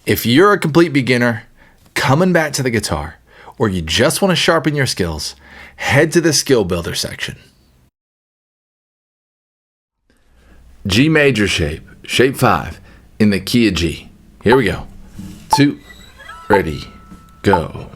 If you're a complete beginner, coming back to the guitar, or you just want to sharpen your skills, head to the Skill Builder section. G major shape, shape 5, in the key of G. Here we go. 2, ready, go.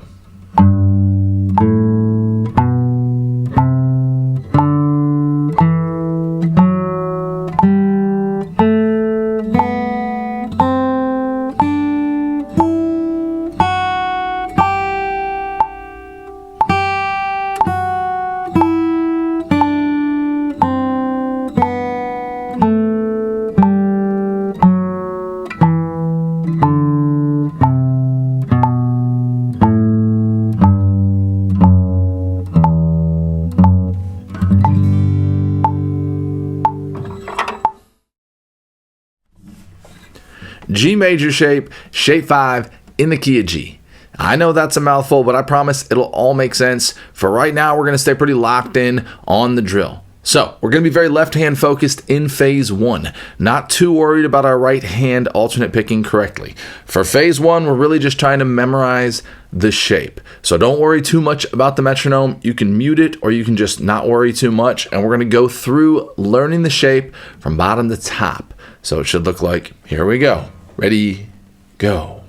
G major shape, shape 5, in the key of G. I know that's a mouthful, but I promise it'll all make sense. For right now, we're going to stay pretty locked in on the drill. So we're going to be very left hand focused in phase 1. Not too worried about our right hand alternate picking correctly. For phase 1, we're really just trying to memorize the shape. So don't worry too much about the metronome. You can mute it or you can just not worry too much. And we're going to go through learning the shape from bottom to top. So it should look like, here we go. Ready, go.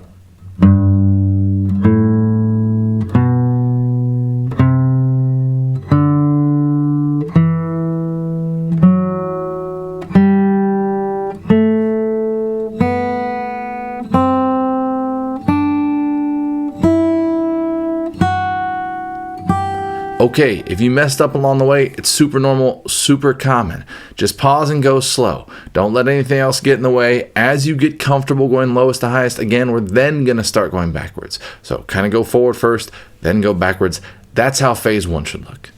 Okay, if you messed up along the way, it's super normal, super common. Just pause and go slow. Don't let anything else get in the way. As you get comfortable going lowest to highest, again, we're then going to start going backwards. So kind of go forward first, then go backwards. That's how phase 1 should look.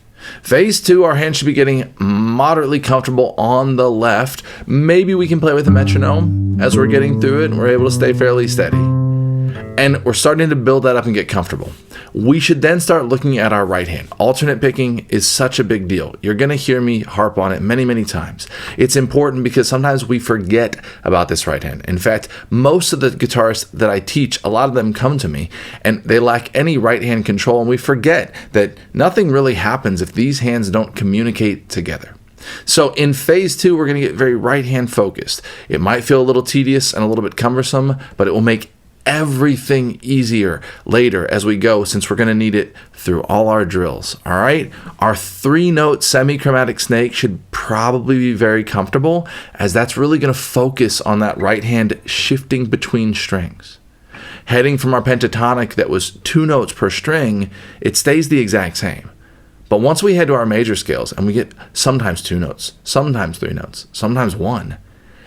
Phase 2, our hand should be getting moderately comfortable on the left. Maybe we can play with a metronome as we're getting through it and we're able to stay fairly steady. And we're starting to build that up and get comfortable. We should then start looking at our right hand. Alternate picking is such a big deal. You're going to hear me harp on it many, many times. It's important because sometimes we forget about this right hand. In fact, most of the guitarists that I teach, a lot of them come to me and they lack any right hand control, and we forget that nothing really happens if these hands don't communicate together. So in phase 2, we're going to get very right hand focused. It might feel a little tedious and a little bit cumbersome, but it will make everything easier later as we go, since we're going to need it through all our drills. All right, our 3-note semi-chromatic snake should probably be very comfortable, as that's really going to focus on that right hand shifting between strings. Heading from our pentatonic that was 2 notes per string, it stays the exact same. But once we head to our major scales and we get sometimes 2 notes, sometimes 3 notes, sometimes 1,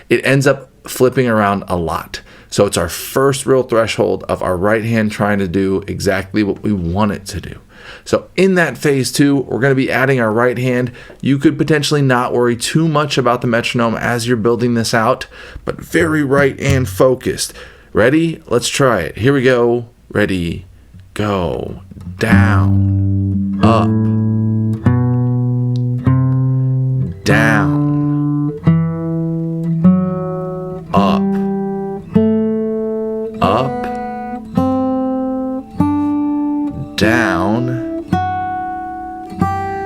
it ends up flipping around a lot. So it's our first real threshold of our right hand trying to do exactly what we want it to do. So in that phase 2, we're going to be adding our right hand. You could potentially not worry too much about the metronome as you're building this out, but very right hand focused. Ready? Let's try it. Here we go. Ready, go. Down, up, down, up, up, down.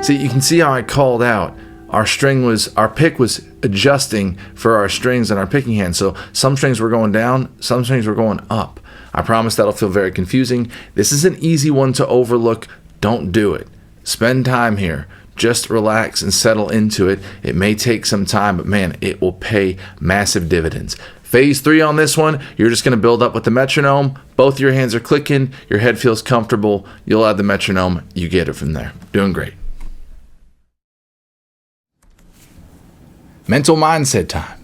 See, you can see how I called out. Our pick was adjusting for our strings and our picking hand. So some strings were going down, some strings were going up. I promise that'll feel very confusing. This is an easy one to overlook. Don't do it. Spend time here. Just relax and settle into it. It may take some time, but man, it will pay massive dividends. Phase 3 on this one, you're just going to build up with the metronome. Both your hands are clicking. Your head feels comfortable. You'll add the metronome. You get it from there. Doing great. Mental mindset time.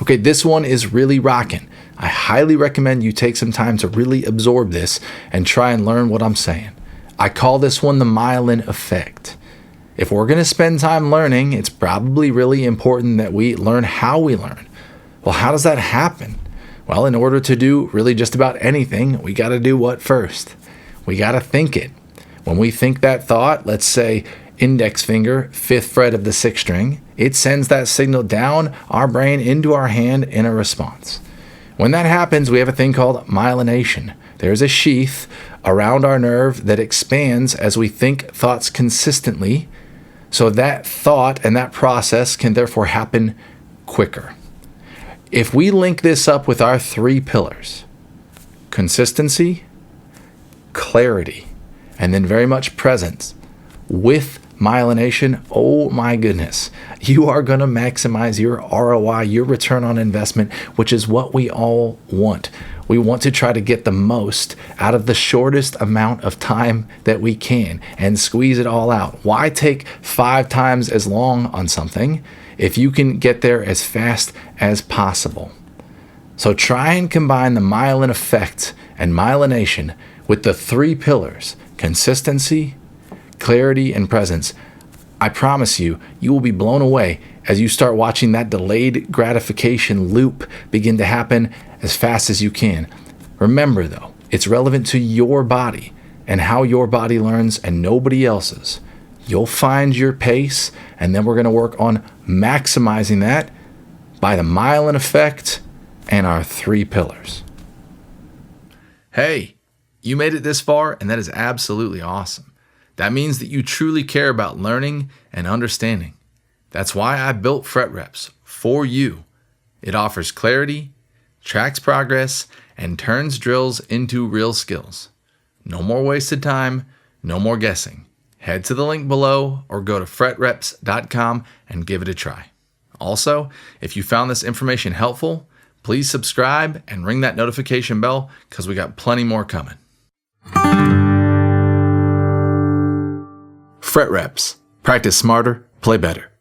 Okay, this one is really rocking. I highly recommend you take some time to really absorb this and try and learn what I'm saying. I call this one the Myelin effect. If we're going to spend time learning, it's probably really important that we learn how we learn. Well, how does that happen? Well, in order to do really just about anything, we got to do what first? We got to think it. When we think that thought, let's say index finger, 5th fret of the 6th string, it sends that signal down our brain into our hand in a response. When that happens, we have a thing called myelination. There's a sheath around our nerve that expands as we think thoughts consistently, so that thought and that process can therefore happen quicker. If we link this up with our 3 pillars, consistency, clarity, and then very much presence with myelination, oh my goodness, you are going to maximize your ROI, your return on investment, which is what we all want. We want to try to get the most out of the shortest amount of time that we can and squeeze it all out. Why take 5 times as long on something if you can get there as fast as possible? So try and combine the myelin effect and myelination with the 3 pillars, consistency, clarity, and presence. I promise you, you will be blown away as you start watching that delayed gratification loop begin to happen as fast as you can. Remember though, it's relevant to your body and how your body learns and nobody else's. You'll find your pace, and then we're going to work on maximizing that by the myelin effect and our 3 pillars. Hey, you made it this far, and that is absolutely awesome. That means that you truly care about learning and understanding. That's why I built FretRepz for you. It offers clarity, tracks progress, and turns drills into real skills. No more wasted time, no more guessing. Head to the link below or go to FretRepz.com and give it a try. Also, if you found this information helpful, please subscribe and ring that notification bell because we got plenty more coming. FretRepz. Practice smarter, play better.